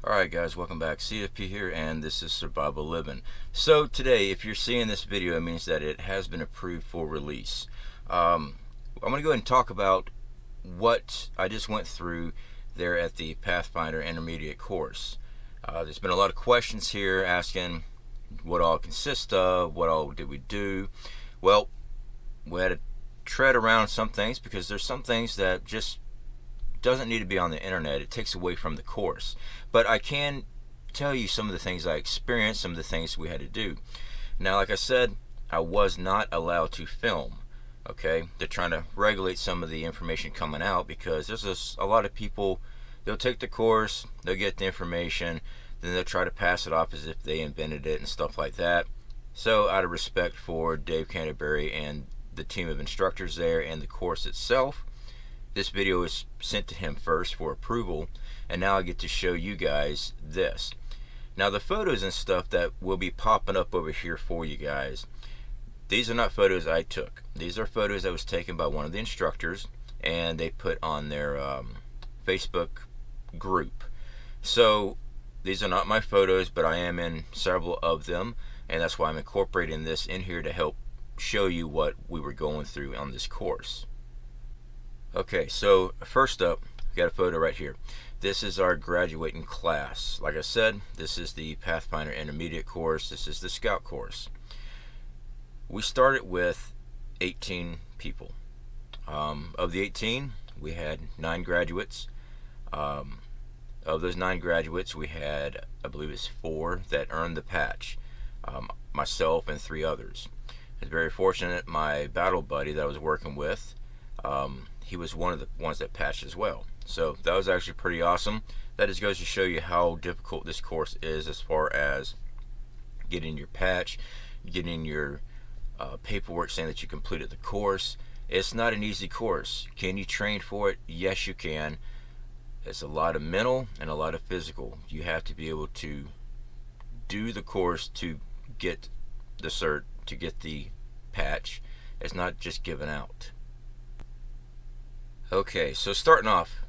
Alright guys, welcome back. CFP here, and this is Survival Living. So today, if you're seeing this video, it means that it has been approved for release. I'm going to go ahead and talk about what I just went through there at the Pathfinder Intermediate course. There's been a lot of questions here asking what all it consists of, what all did we do. Well, we had to tread around some things because there's some things that just doesn't need to be on the internet. It takes away from the course. But I can tell you some of the things I experienced, some of the things we had to do. Now, like I said, I was not allowed to film. Okay, they're trying to regulate some of the information coming out because there's a lot of people, they'll take the course, they'll get the information, then they'll try to pass it off as if they invented it and stuff like that. So out of respect for Dave Canterbury and the team of instructors there and the course itself, this video is sent to him first for approval, and now I get to show you guys this. Now the photos and stuff that will be popping up over here for you guys, these are not photos I took. These are photos that was taken by one of the instructors, and they put on their Facebook group. So these are not my photos, but I am in several of them, and that's why I'm incorporating this in here to help show you what we were going through on this course. Okay, so first up, we got a photo right here. This is our graduating class. Like I said, this is the Pathfinder Intermediate course. This is the Scout course. We started with 18 people. Of the 18, we had 9 graduates. Of those 9 graduates, we had, I believe it's 4 that earned the patch. Myself and 3 others. I was very fortunate. My battle buddy that I was working with, he was one of the ones that patched as well. So that was actually pretty awesome. That just goes to show you how difficult this course is as far as getting your patch, getting your paperwork saying that you completed the course. It's not an easy course. Can you train for it? Yes, you can. It's a lot of mental and a lot of physical. You have to be able to do the course to get the cert, to get the patch. It's not just given out. Okay, so starting off,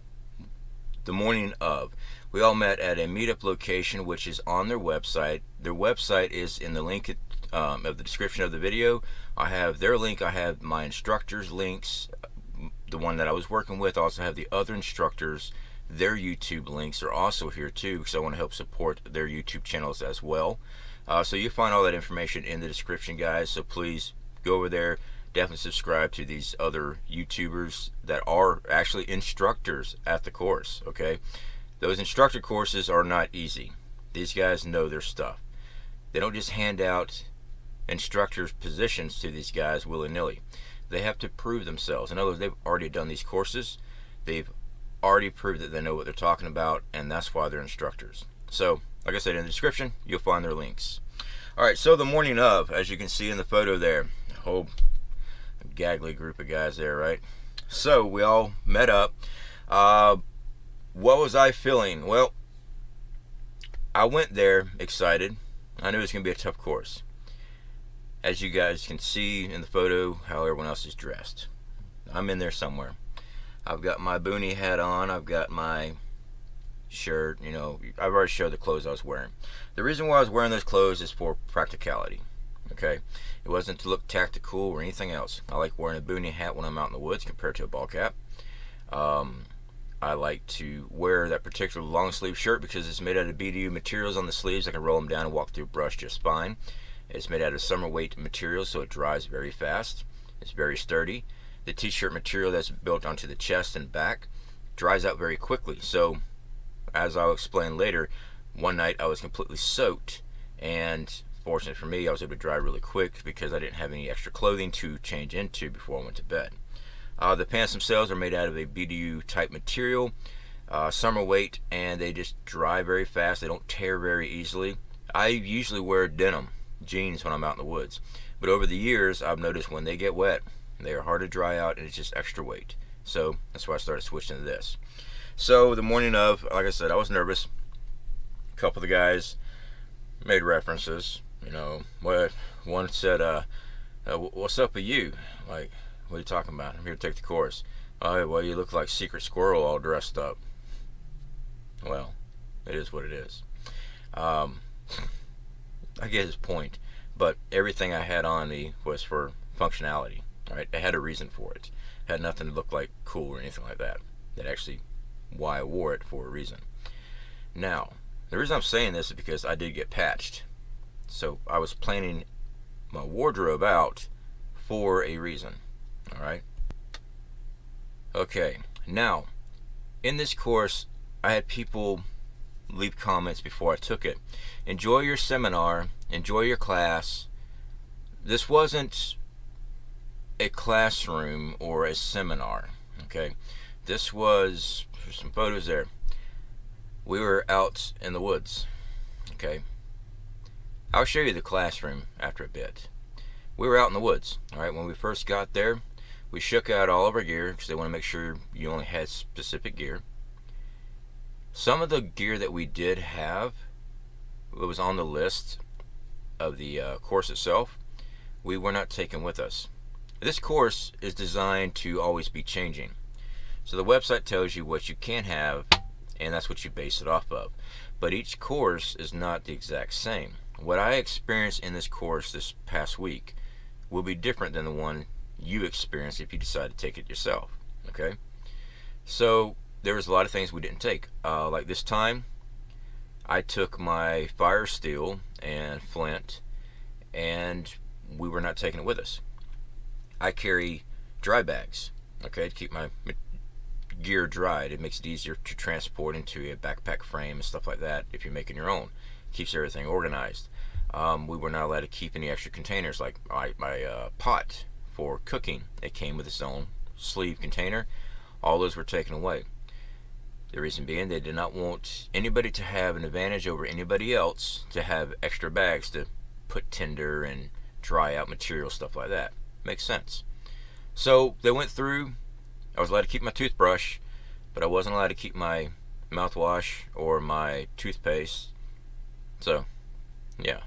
the morning of, we all met at a meetup location which is on their website. Their website is in the link of the description of the video. I have their link, I have my instructors' links, the one that I was working with. I also have the other instructors, their YouTube links are also here too, because I want to help support their YouTube channels as well. So you find all that information in the description, guys, so please go over there. Definitely subscribe to these other YouTubers that are actually instructors at the course. Okay, those instructor courses are not easy. These guys know their stuff. They don't just hand out instructors positions to these guys willy-nilly. They have to prove themselves. In other words, they've already done these courses. They've already proved that they know what they're talking about, and that's why they're instructors. So like I said, in the description you'll find their links. Alright, so the morning of, as you can see in the photo there, a whole gaggly group of guys there, right? So we all met up. What was I feeling? Well, I went there excited. I knew it was going to be a tough course. As you guys can see in the photo how everyone else is dressed. I'm in there somewhere. I've got my boonie hat on, I've got my shirt, you know, I've already showed the clothes I was wearing. The reason why I was wearing those clothes is for practicality. Okay, it wasn't to look tactical or anything else. I like wearing a boonie hat when I'm out in the woods compared to a ball cap. I like to wear that particular long sleeve shirt because it's made out of BDU materials on the sleeves. I can roll them down and walk through brush just fine. It's made out of summer weight material, so it dries very fast. It's very sturdy. The t-shirt material that's built onto the chest and back dries out very quickly. So as I'll explain later, one night I was completely soaked, and fortunate for me, I was able to dry really quick because I didn't have any extra clothing to change into before I went to bed. The pants themselves are made out of a BDU type material, summer weight, and they just dry very fast. They don't tear very easily. I usually wear denim jeans when I'm out in the woods, but over the years I've noticed when they get wet, they are hard to dry out, and it's just extra weight. So that's why I started switching to this. So the morning of, like I said, I was nervous. A couple of the guys made references. You know, one said, what's up with you? Like, what are you talking about? I'm here to take the course. Oh, well, you look like Secret Squirrel all dressed up. Well, it is what it is. I get his point, but everything I had on me was for functionality. Right? I had a reason for it. It had nothing to look like cool or anything like that. That actually why I wore it, for a reason. Now, the reason I'm saying this is because I did get patched. So I was planning my wardrobe out for a reason. Alright? Okay, now, in this course, I had people leave comments before I took it. Enjoy your seminar, enjoy your class. This wasn't a classroom or a seminar. Okay? This was, there's some photos there. We were out in the woods. Okay? I'll show you the classroom after a bit. We were out in the woods. Alright, when we first got there, we shook out all of our gear because they want to make sure you only had specific gear. Some of the gear that we did have, it was on the list of the course itself, we were not taking with us. This course is designed to always be changing. So the website tells you what you can have, and that's what you base it off of. But each course is not the exact same. What I experienced in this course this past week will be different than the one you experience if you decide to take it yourself. Okay? So there was a lot of things we didn't take. Like this time, I took my fire steel and flint, and we were not taking it with us. I carry dry bags, okay, to keep my gear dried. It makes it easier to transport into a backpack frame and stuff like that if you're making your own. Keeps everything organized. We were not allowed to keep any extra containers, like my pot for cooking. It came with its own sleeve container. All those were taken away. The reason being, they did not want anybody to have an advantage over anybody else to have extra bags to put tinder and dry out material, stuff like that. Makes sense. So they went through. I was allowed to keep my toothbrush, but I wasn't allowed to keep my mouthwash or my toothpaste. So, yeah.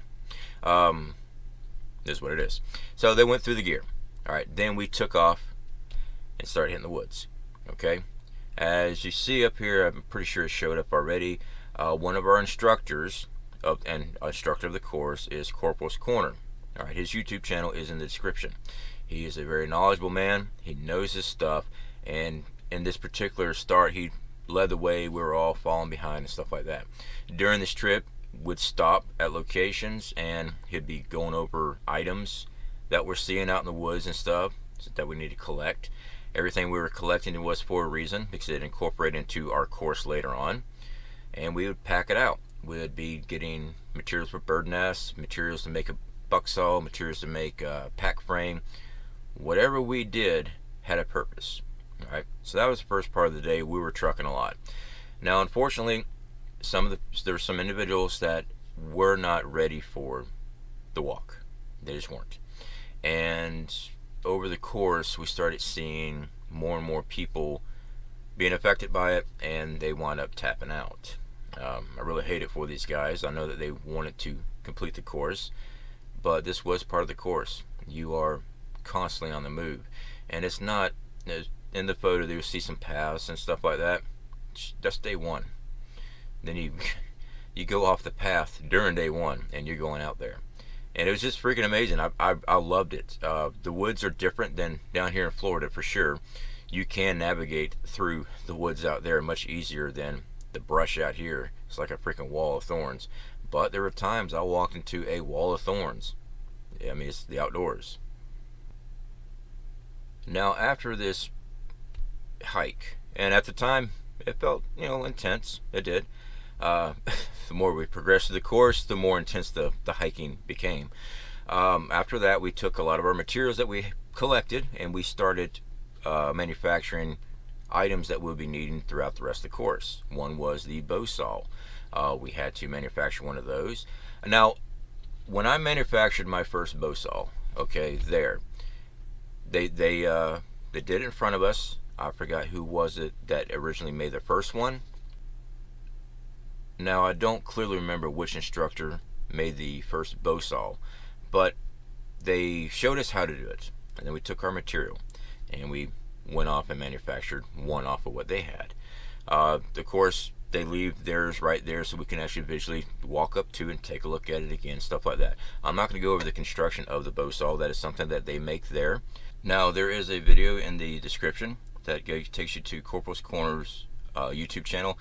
This is what it is. So they went through the gear. Alright, then we took off and started hitting the woods. Okay? As you see up here, I'm pretty sure it showed up already. One of our instructors, and instructor of the course, is Corporals Corner. Alright, his YouTube channel is in the description. He is a very knowledgeable man. He knows his stuff. And in this particular start, he led the way. We were all falling behind and stuff like that. During this trip, would stop at locations and he'd be going over items that we're seeing out in the woods and stuff that we need to collect. Everything we were collecting was for a reason, because it incorporated into our course later on. And we would pack it out. We'd be getting materials for bird nests, materials to make a BuckSaw, materials to make a pack frame. Whatever we did had a purpose. Alright, so that was the first part of the day. We were trucking a lot. Now, unfortunately, there were some individuals that were not ready for the walk. They just weren't. And over the course, we started seeing more and more people being affected by it, and they wound up tapping out. I really hate it for these guys. I know that they wanted to complete the course, but this was part of the course. You are constantly on the move, and it's not, in the photo you'll see some paths and stuff like that. That's day one. Then you go off the path during day one, and you're going out there, and it was just freaking amazing. I loved it. The woods are different than down here in Florida for sure. You can navigate through the woods out there much easier than the brush out here. It's like a freaking wall of thorns. But there were times I walked into a wall of thorns. I mean, it's the outdoors. Now, after this hike, and at the time it felt, intense. It did. The more we progressed through the course, the more intense the hiking became. After that, we took a lot of our materials that we collected, and we started manufacturing items that we'll be needing throughout the rest of the course. One was the bow saw. We had to manufacture one of those. Now, when I manufactured my first bow saw, okay, they did it in front of us. I forgot who was it that originally made the first one. Now, I don't clearly remember which instructor made the first bow saw, but they showed us how to do it, and then we took our material and we went off and manufactured one off of what they had. The course they leave theirs right there so we can actually visually walk up to and take a look at it again, stuff like that. I'm not going to go over the construction of the bow saw. That is something that they make there. Now, there is a video in the description that takes you to Corporals Corner's YouTube channel.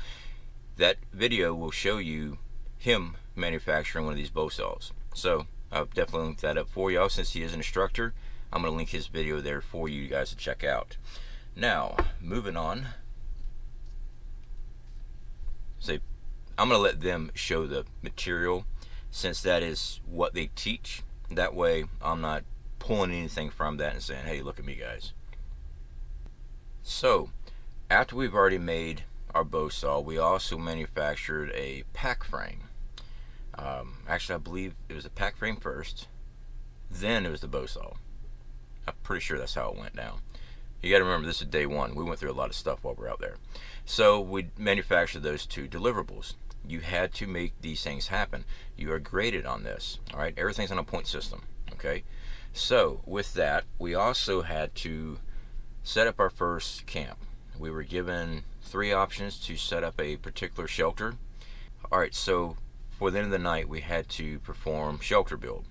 That video will show you him manufacturing one of these bow saws. So I'll definitely link that up for y'all. Since he is an instructor, I'm going to link his video there for you guys to check out. Now, moving on. So I'm going to let them show the material, since that is what they teach. That way I'm not pulling anything from that and saying, hey, look at me, guys. So after we've already made our bow saw, we also manufactured a pack frame. Actually, I believe it was a pack frame first, then it was the bow saw. I'm pretty sure that's how it went down. You got to remember, this is day one. We went through a lot of stuff while we're out there. So we manufactured those two deliverables. You had to make these things happen. You are graded on this. All right, everything's on a point system. Okay, so with that, we also had to set up our first camp. We were given 3 options to set up a particular shelter. All right, so for the end of the night, we had to perform shelter build.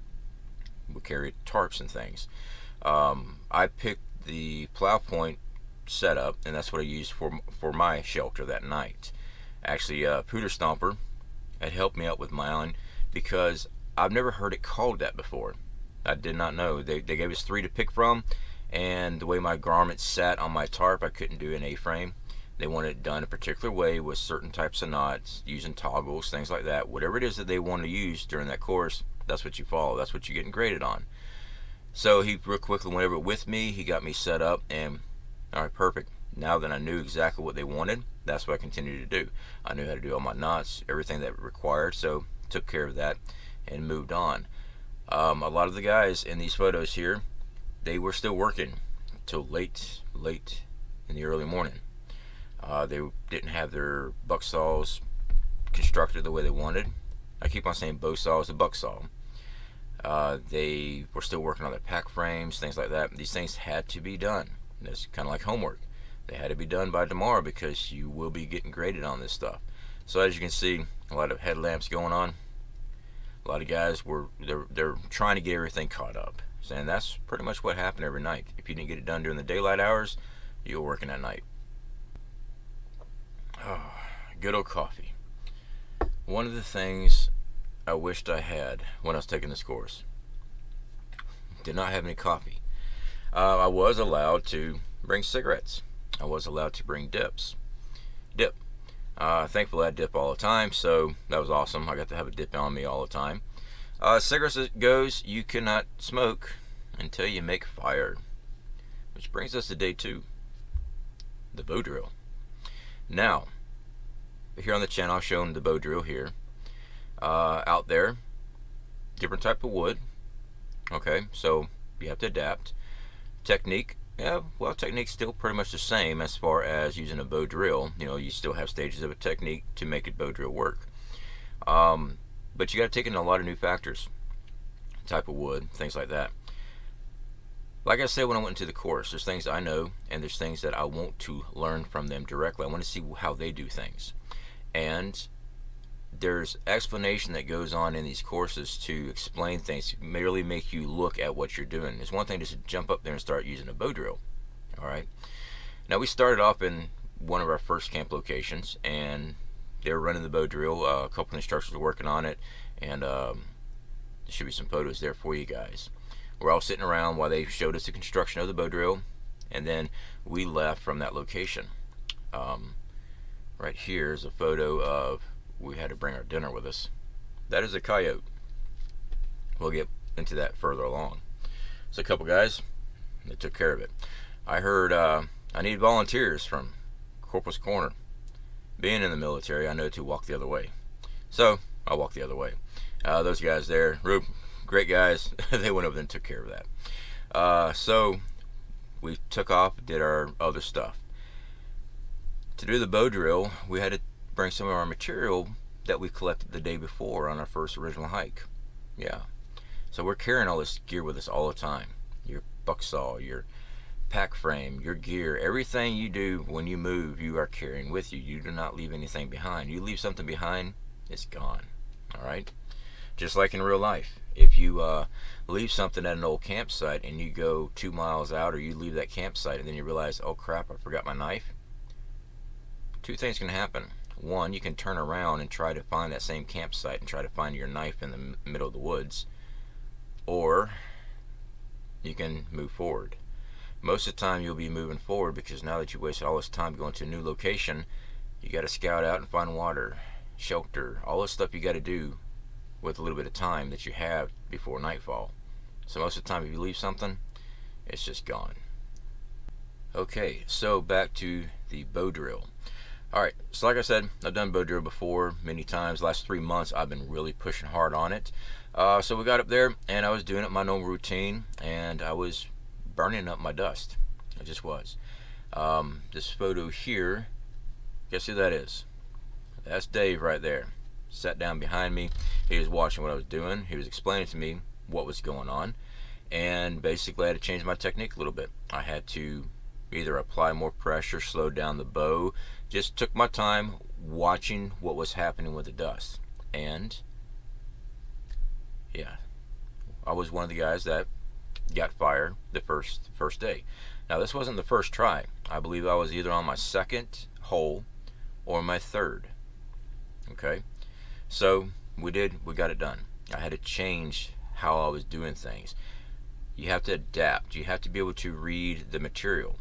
We carried tarps and things. I picked the plow point setup, and that's what I used for my shelter that night. Actually, Pooter Stomper had helped me out with mine because I've never heard it called that before. I did not know. They gave us 3 to pick from, and the way my garment sat on my tarp, I couldn't do an A-frame. They wanted it done a particular way with certain types of knots, using toggles, things like that. Whatever it is that they want to use during that course, that's what you follow. That's what you're getting graded on. So he real quickly went over it with me. He got me set up, and all right, perfect. Now that I knew exactly what they wanted, that's what I continued to do. I knew how to do all my knots, everything that required, so took care of that and moved on. A lot of the guys in these photos here, they were still working till late in the early morning. They didn't have their BuckSaws constructed the way they wanted. I keep on saying bow saw is a BuckSaw. They were still working on their pack frames, things like that. These things had to be done. It's kind of like homework. They had to be done by tomorrow because you will be getting graded on this stuff. So as you can see, a lot of headlamps going on. A lot of guys they're trying to get everything caught up. And that's pretty much what happened every night. If you didn't get it done during the daylight hours, you were working at night. Oh, good old coffee. One of the things I wished I had when I was taking this course, did not have any coffee. I was allowed to bring cigarettes. I was allowed to bring dip. Thankfully I dip all the time, so that was awesome. I got to have a dip on me all the time. Cigarettes goes, you cannot smoke until you make fire. Which brings us to day 2, the bow drill. Now, here on the channel I've shown the bow drill here. Out there, different type of wood. Okay, so you have to adapt. Technique, yeah, well, technique's still pretty much the same as far as using a bow drill. You know, you still have stages of a technique to make a bow drill work. But you got to take in a lot of new factors, type of wood, things like that. Like I said when I went into the course, there's things I know and there's things that I want to learn from them directly. I want to see how they do things. And there's explanation that goes on in these courses to explain things, merely make you look at what you're doing. It's one thing just to jump up there and start using a bow drill. Alright. Now we started off in one of our first camp locations, and they were running the bow drill. A couple of instructors were working on it, and there should be some photos there for you guys. We're all sitting around while they showed us the construction of the bow drill, and then we left from that location. Right here is a photo of, we had to bring our dinner with us. That is a coyote. We'll get into that further along. So a couple guys, they took care of it. I heard I need volunteers from Corporals Corner. Being in the military, I know to walk the other way. So I walked the other way. Those guys there, great guys. They went over there and took care of that. So we took off, did our other stuff. To do the bow drill, we had to bring some of our material that we collected the day before on our first original hike. Yeah. So we're carrying all this gear with us all the time. Your BuckSaw, your pack frame, your gear, everything you do when you move, you are carrying with you. You do not leave anything behind. You leave something behind, it's gone. All right? Just like in real life. If you leave something at an old campsite and you go 2 miles out, or you leave that campsite and then you realize, oh crap, I forgot my knife, two things can happen. One, you can turn around and try to find that same campsite and try to find your knife in the middle of the woods, or you can move forward. Most of the time you'll be moving forward, because now that you wasted all this time going to a new location, you got to scout out and find water, shelter, all this stuff you got to do with a little bit of time that you have before nightfall. So most of the time if you leave something, it's just gone. Okay, so back to the bow drill. Alright, so like I said, I've done bow drill before many times. Last 3 months I've been really pushing hard on it. So we got up there and I was doing it my normal routine, and I was burning up my dust. I just was. This photo here, guess who that is? That's Dave right there. Sat down behind me. He was watching what I was doing. He was explaining to me what was going on, and basically I had to change my technique a little bit. I had to either apply more pressure, slow down the bow. Just took my time watching what was happening with the dust. And yeah, I was one of the guys that got fired the first day. Now this wasn't the first try. I believe I was either on my second hole or my third. Okay, so we got it done. I had to change how I was doing things. You have to adapt. You have to be able to read the material.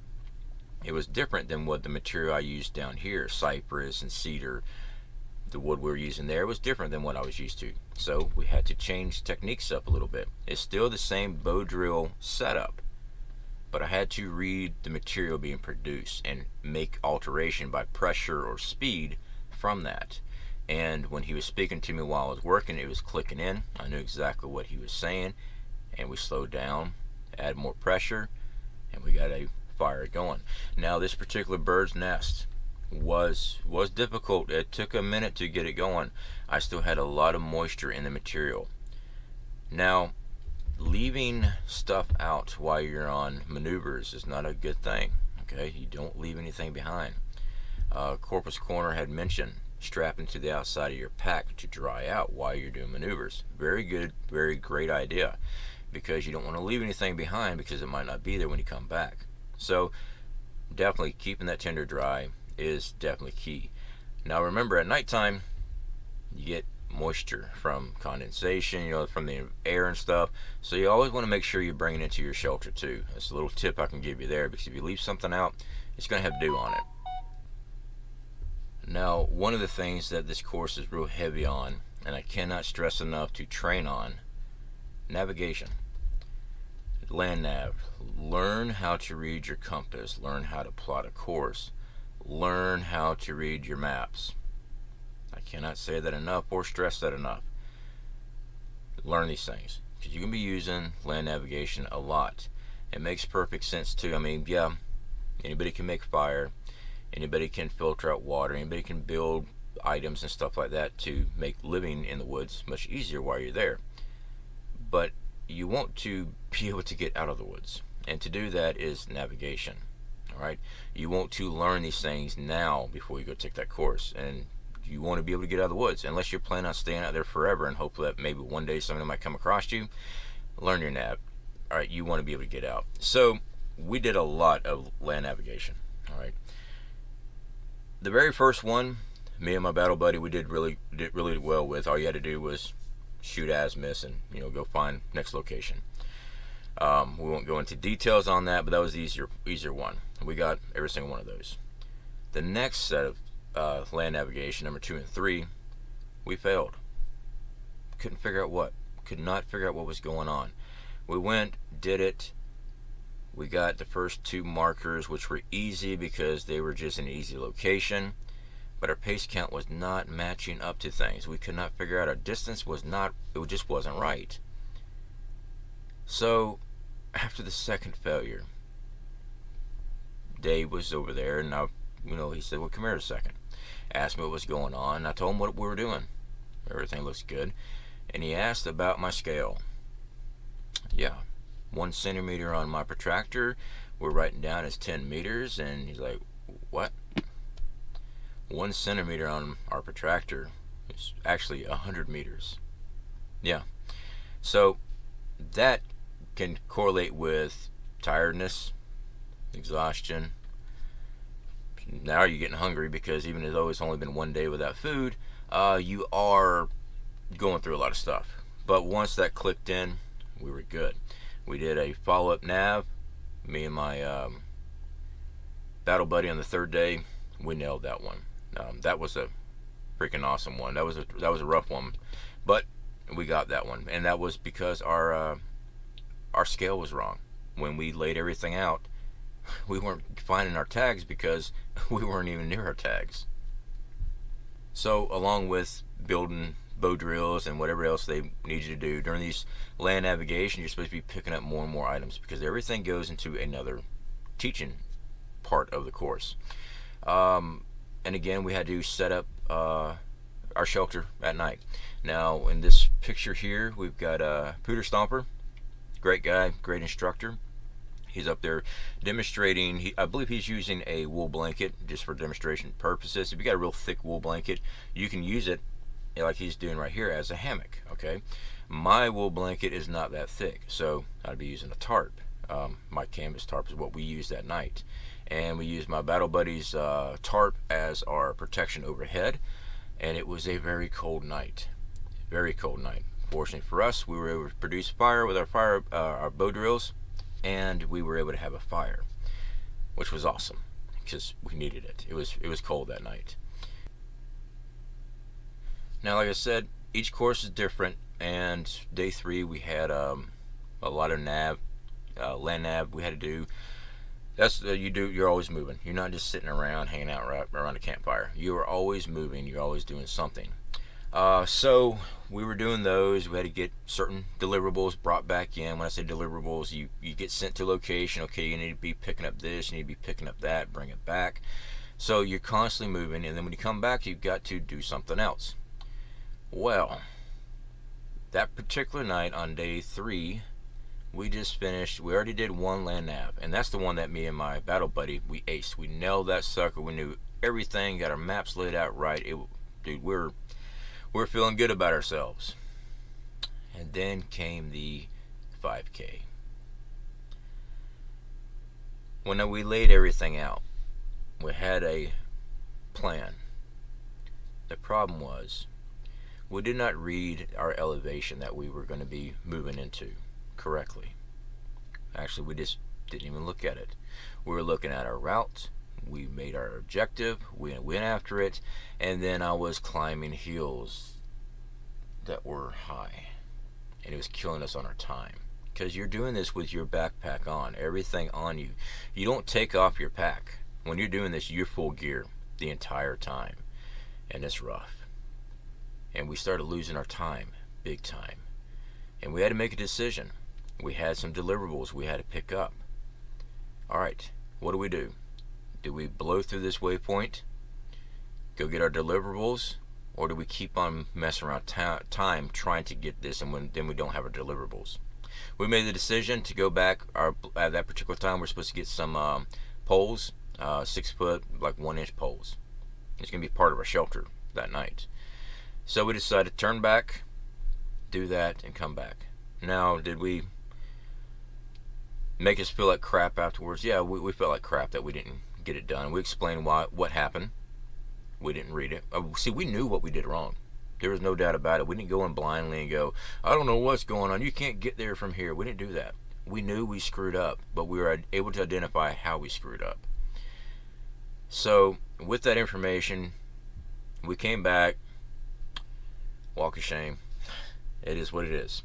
It was different than what the material I used down here, cypress and cedar. The wood we were using there was different than what I was used to. So we had to change techniques up a little bit. It's still the same bow drill setup, but I had to read the material being produced and make alteration by pressure or speed from that. And when he was speaking to me while I was working, it was clicking in. I knew exactly what he was saying, and we slowed down, add more pressure, and we got a fire going. Now this particular bird's nest was difficult. It took a minute to get it going. I still had a lot of moisture in the material. Now, leaving stuff out while you're on maneuvers is not a good thing. Okay, you don't leave anything behind. Corporals Corner had mentioned strapping to the outside of your pack to dry out while you're doing maneuvers. Very good, very great idea, because you don't want to leave anything behind, because it might not be there when you come back. So definitely keeping that tinder dry is definitely key. Now remember, at nighttime you get moisture from condensation, you know, from the air and stuff, so you always want to make sure you bring it into your shelter too. That's a little tip I can give you there, because if you leave something out, it's going to have dew on it. Now, one of the things that this course is real heavy on, and I cannot stress enough to train on, navigation. Land nav. Learn how to read your compass. Learn how to plot a course. Learn how to read your maps. I cannot say that enough or stress that enough. Learn these things, because you can be using land navigation a lot. It makes perfect sense too. I mean, yeah, anybody can make fire. Anybody can filter out water. Anybody can build items and stuff like that to make living in the woods much easier while you're there. But you want to be able to get out of the woods, and to do that is navigation. Alright, you want to learn these things now before you go take that course, and you want to be able to get out of the woods, unless you're planning on staying out there forever and hope that maybe one day something might come across you. Learn your nav. Alright, you want to be able to get out. So we did a lot of land navigation. Alright, the very first one, me and my battle buddy, we did really well with. All you had to do was shoot azimuths and, you know, go find next location. We won't go into details on that, but that was the easier one. We got every single one of those. The next set of land navigation, number 2 and 3, we failed. Couldn't figure out what. Could not figure out what was going on. We went, did it. We got the first 2 markers, which were easy because they were just an easy location, but our pace count was not matching up to things. We could not figure out our distance was not, it just wasn't right. So after the second failure, Dave was over there, and now, you know, he said, well, come here a second. Asked me what was going on. I told him what we were doing. Everything looks good. And he asked about my scale. Yeah, 1 centimeter on my protractor, we're writing down as 10 meters, and he's like, what? 1 centimeter on our protractor is actually 100 meters. Yeah. So that can correlate with tiredness, exhaustion. Now you're getting hungry because even though it's only been 1 day without food, you are going through a lot of stuff. But once that clicked in, we were good. We did a follow-up nav. Me and my battle buddy on the 3rd day, we nailed that one. That was a freaking awesome one. That was a rough one, but we got that one, and that was because our scale was wrong. When we laid everything out, we weren't finding our tags because we weren't even near our tags. So along with building bow drills and whatever else they need you to do during these land navigation, you're supposed to be picking up more and more items because everything goes into another teaching part of the course. And again, we had to set up our shelter at night. Now in this picture here, we've got Pooter Stomper, great guy, great instructor. He's up there demonstrating. I believe he's using a wool blanket just for demonstration purposes. If you got a real thick wool blanket, you can use it like he's doing right here as a hammock. Okay, my wool blanket is not that thick, so I'd be using a tarp. My canvas tarp is what we used that night, and we used my battle buddy's tarp as our protection overhead. And it was a very cold night, very cold night. Fortunately for us, we were able to produce fire with our bow drills, and we were able to have a fire, which was awesome because we needed it. It was cold that night. Now, like I said, each course is different, and day 3 we had a lot of land nav we had to do. That's you're always moving. You're not just sitting around hanging out right around a campfire. You are always moving. You're always doing something. So we were doing those. We had to get certain deliverables brought back in. When I say deliverables, you get sent to a location. Okay, you need to be picking up this, you need to be picking up that, bring it back. So you're constantly moving, and then when you come back, you've got to do something else. Well, that particular night on day 3, we just finished. We already did 1 land nav, and that's the one that me and my battle buddy, we aced. We nailed that sucker. We knew everything, got our maps laid out right. Dude, we're feeling good about ourselves. And then came the 5K. When we laid everything out, we had a plan. The problem was we did not read our elevation that we were going to be moving into correctly. Actually, we just didn't even look at it. We were looking at our route. We made our objective, we went after it, and then I was climbing hills that were high, and it was killing us on our time. Because you're doing this with your backpack on, everything on you. You don't take off your pack. When you're doing this, you're full gear the entire time, and it's rough. And we started losing our time, big time. And we had to make a decision. We had some deliverables we had to pick up. Alright, what do? Do we blow through this waypoint, go get our deliverables, or do we keep on messing around time trying to get this, and then we don't have our deliverables? We made the decision to go back. At that particular time, we're supposed to get some poles, 6 foot, like 1 inch poles. It's going to be part of our shelter that night. So we decided to turn back, do that, and come back. Now, did we make us feel like crap afterwards? Yeah, we felt like crap that we didn't get it done. We explained what happened. We didn't read it. See, we knew what we did wrong. There was no doubt about it. We didn't go in blindly and go, I don't know what's going on. You can't get there from here. We didn't do that. We knew we screwed up, but we were able to identify how we screwed up. So with that information, we came back. Walk of shame. It is what it is.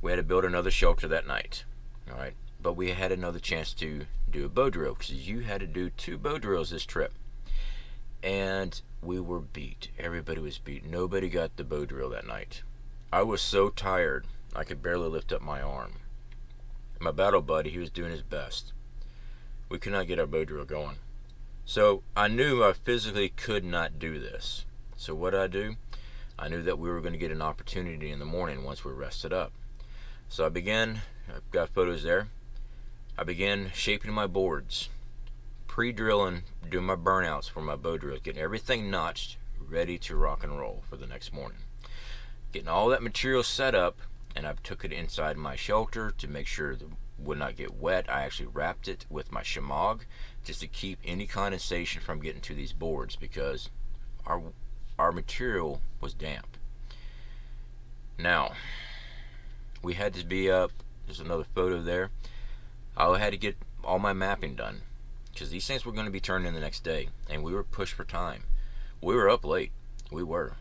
We had to build another shelter that night. All right. But we had another chance to do a bow drill, because you had to do 2 bow drills this trip. And we were beat. Everybody was beat. Nobody got the bow drill that night. I was so tired, I could barely lift up my arm. My battle buddy, he was doing his best. We could not get our bow drill going. So I knew I physically could not do this. So what did I do? I knew that we were going to get an opportunity in the morning once we rested up. So I began, I've got photos there, I began shaping my boards, pre-drilling, doing my burnouts for my bow drills, getting everything notched, ready to rock and roll for the next morning. Getting all that material set up, and I took it inside my shelter to make sure it would not get wet. I actually wrapped it with my shamog just to keep any condensation from getting to these boards, because our material was damp. Now, we had to be up. There's another photo there. I had to get all my mapping done, because these things were going to be turned in the next day, and we were pushed for time. We were up late. We were.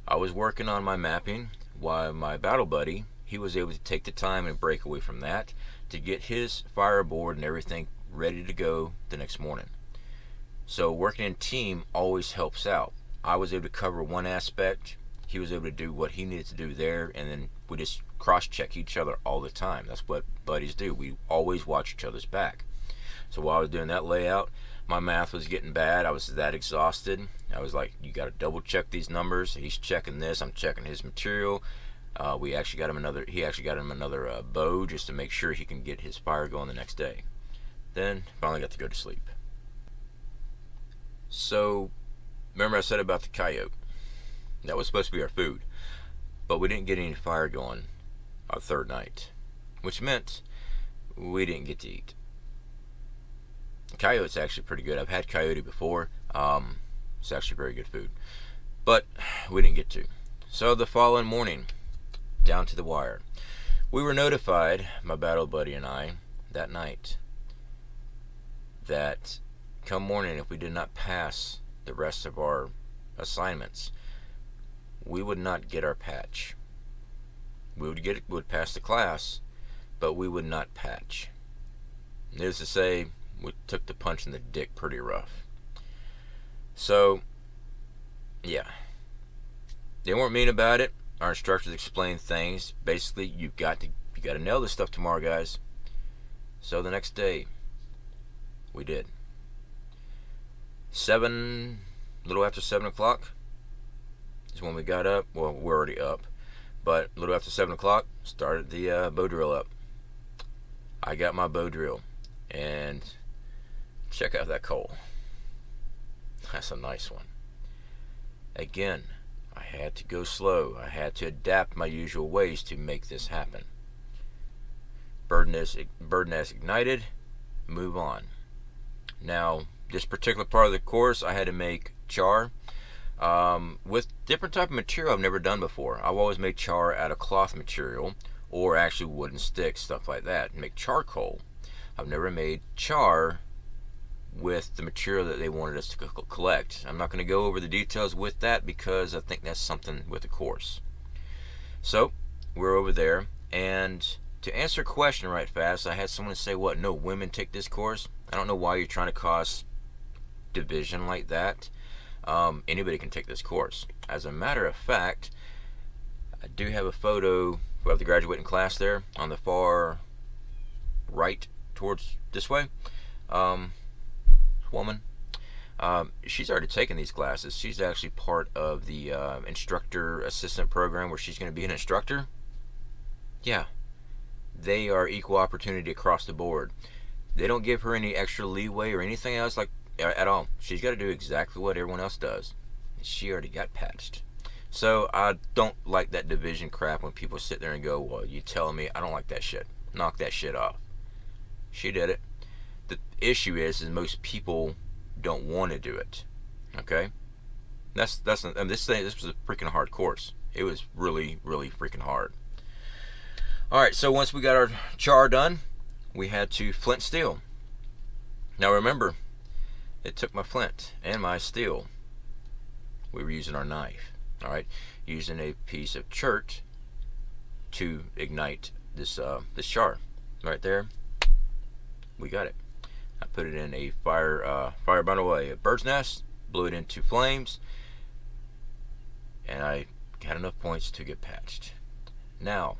I was working on my mapping while my battle buddy, he was able to take the time and break away from that to get his fireboard and everything ready to go the next morning. So working in team always helps out. I was able to cover one aspect, he was able to do what he needed to do there, and then we just cross-check each other all the time. That's what buddies do. We always watch each other's back. So while I was doing that layout, my math was getting bad. I was that exhausted. I was like, you got to double check these numbers. He's checking this. I'm checking his material. He actually got him another bow just to make sure he can get his fire going the next day. Then finally got to go to sleep. So remember I said about the coyote? That was supposed to be our food, but we didn't get any fire going our third night, which meant we didn't get to eat. Coyote's actually pretty good. I've had coyote before. It's actually very good food, but we didn't get to. So the following morning, down to the wire, we were notified, my battle buddy and I, that night, that come morning, if we did not pass the rest of our assignments, we would not get our patch. We would pass the class, but we would not patch. Needless to say, we took the punch in the dick pretty rough. So, yeah. They weren't mean about it. Our instructors explained things. Basically, you got to nail this stuff tomorrow, guys. So the next day, we did. A little after 7 o'clock is when we got up. Well, we're already up, but a little after 7 o'clock, started the bow drill up. I got my bow drill, and check out that coal. That's a nice one. Again, I had to go slow. I had to adapt my usual ways to make this happen. Bird nest ignited, move on. Now, this particular part of the course, I had to make char with different type of material I've never done before. I've always made char out of cloth material, or actually wooden sticks, stuff like that, and make charcoal. I've never made char with the material that they wanted us to collect. I'm not going to go over the details with that, because I think that's something with the course. So we're over there, and to answer a question right fast, I had someone say, what, no women take this course? I don't know why you're trying to cause division like that. Anybody can take this course. As a matter of fact, I do have a photo of the graduating class there on the far right towards this way. Woman, she's already taken these classes. She's actually part of the instructor assistant program, where she's going to be an instructor. Yeah, they are equal opportunity across the board. They don't give her any extra leeway or anything else like at all. She's got to do exactly what everyone else does. She already got patched. So I don't like that division crap when people sit there and go, well, you telling me? I don't like that shit. Knock that shit off. She did it. The issue is most people don't want to do it. Okay, this was a freaking hard course. It was really, really freaking hard. All right, so once we got our char done, we had to flint steel. Now remember, it took my flint and my steel. We were using our knife. All right, using a piece of chert to ignite this char. Right there, we got it. I put it in a fire bundle, a bird's nest, blew it into flames, and I got enough points to get patched. Now,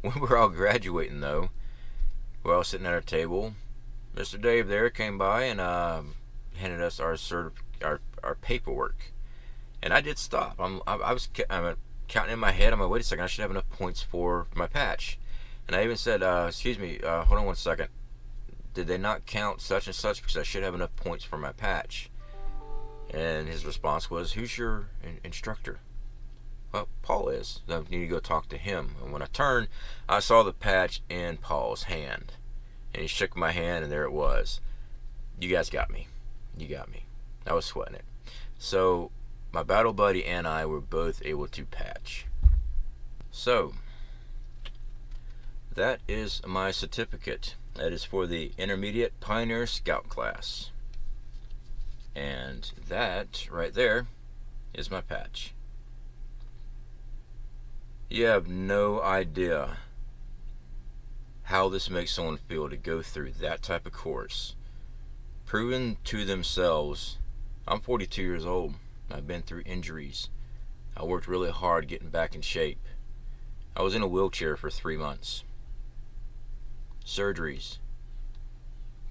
when we're all graduating though, we're all sitting at our table. Mr. Dave there came by and handed us our paperwork, and I did stop. I was counting in my head. I'm like, wait a second, I should have enough points for my patch. And I even said, excuse me, hold on one second. Did they not count such and such, because I should have enough points for my patch? And his response was, who's your instructor? Well, Paul is. I need to go talk to him. And when I turned, I saw the patch in Paul's hand. And he shook my hand, and there it was. You guys got me. You got me. I was sweating it. So my battle buddy and I were both able to patch. So that is my certificate. That is for the Intermediate Pioneer Scout class. And that right there is my patch. You have no idea how this makes someone feel to go through that type of course, proving to themselves. I'm 42 years old. I've been through injuries. I worked really hard getting back in shape. I was in a wheelchair for 3 months. Surgeries.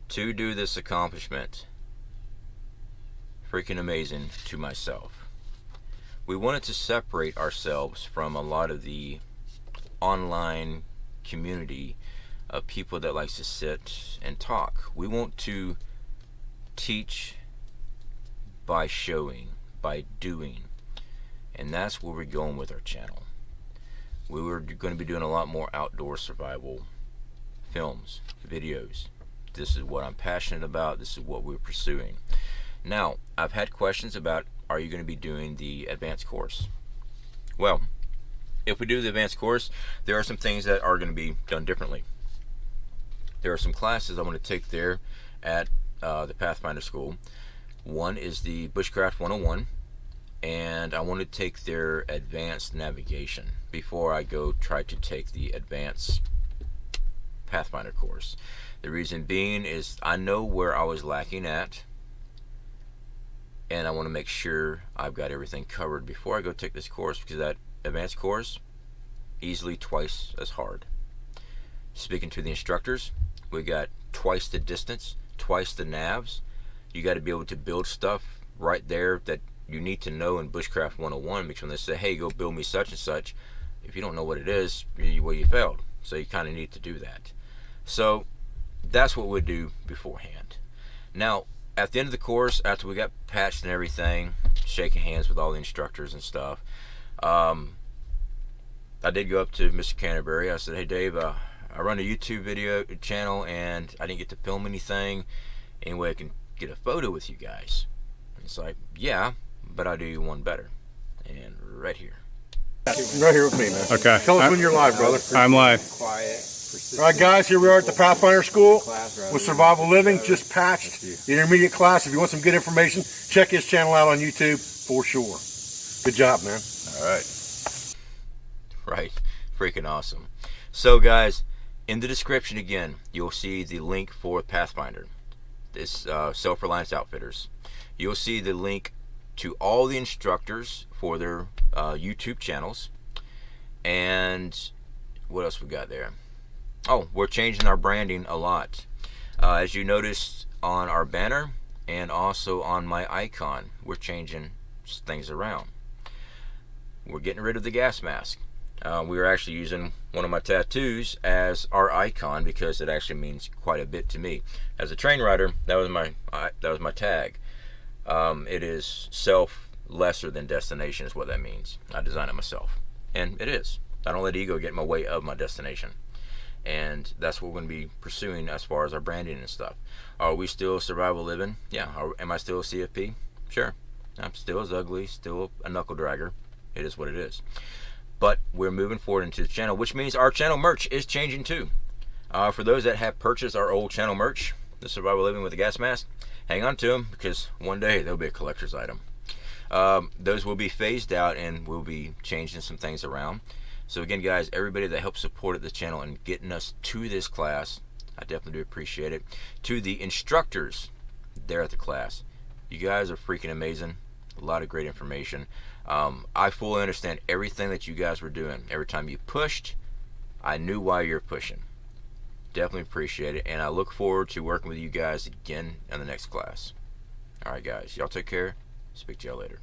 To do this accomplishment. Freaking amazing to myself. We wanted to separate ourselves from a lot of the online community of people that likes to sit and talk. We want to teach by showing, by doing, and that's where we're going with our channel. We were going to be doing a lot more outdoor survival films, videos. This is what I'm passionate about. This is what we're pursuing. Now, I've had questions about, are you going to be doing the advanced course? Well, if we do the advanced course, there are some things that are going to be done differently. There are some classes I want to take there at the Pathfinder School. One is the Bushcraft 101, and I want to take their advanced navigation before I go try to take the advanced Pathfinder course. The reason being is I know where I was lacking at, and I want to make sure I've got everything covered before I go take this course, because that advanced course, easily twice as hard. Speaking to the instructors, we got twice the distance, twice the navs. You got to be able to build stuff right there that you need to know in Bushcraft 101, because when they say, hey, go build me such and such, if you don't know what it is, well, you failed. So you kind of need to do that. So that's what we do beforehand. Now, at the end of the course, after we got patched and everything, shaking hands with all the instructors and stuff, I did go up to Mr. Canterbury. I said, hey Dave, I run a YouTube video channel and I didn't get to film anything. Any way I can get a photo with you guys? And it's like, yeah, but I'll do you one better. And right here. Right here with me, man. Okay. Tell us when you're live, brother. I'm live. All right, guys, here we are at the Pathfinder School with Survival Living. Just patched the intermediate class. If you want some good information, check his channel out on YouTube for sure. Good job, man. All right. Right. Freaking awesome. So, guys, in the description again, you'll see the link for Pathfinder. This Self-Reliance Outfitters. You'll see the link to all the instructors for their YouTube channels. And what else we got there? Oh, we're changing our branding a lot. As you noticed on our banner and also on my icon, we're changing things around. We're getting rid of the gas mask. We were actually using one of my tattoos as our icon because it actually means quite a bit to me. As a train rider, that was my tag. It is self lesser than destination is what that means. I designed it myself, and it is. I don't let ego get in my way of my destination. And that's what we're going to be pursuing as far as our branding and stuff. Are we still survival living? Yeah. Am I still a CFP? Sure. I'm still as ugly, still a knuckle dragger. It is what it is. But we're moving forward into the channel, which means our channel merch is changing too. For those that have purchased our old channel merch, the Survival Living with the Gas Mask, hang on to them, because one day they'll be a collector's item. Those will be phased out and we'll be changing some things around. So again, guys, everybody that helped support the channel and getting us to this class, I definitely do appreciate it. To the instructors there at the class, you guys are freaking amazing. A lot of great information. I fully understand everything that you guys were doing. Every time you pushed, I knew why you're pushing. Definitely appreciate it, and I look forward to working with you guys again in the next class. All right, guys, y'all take care. Speak to y'all later.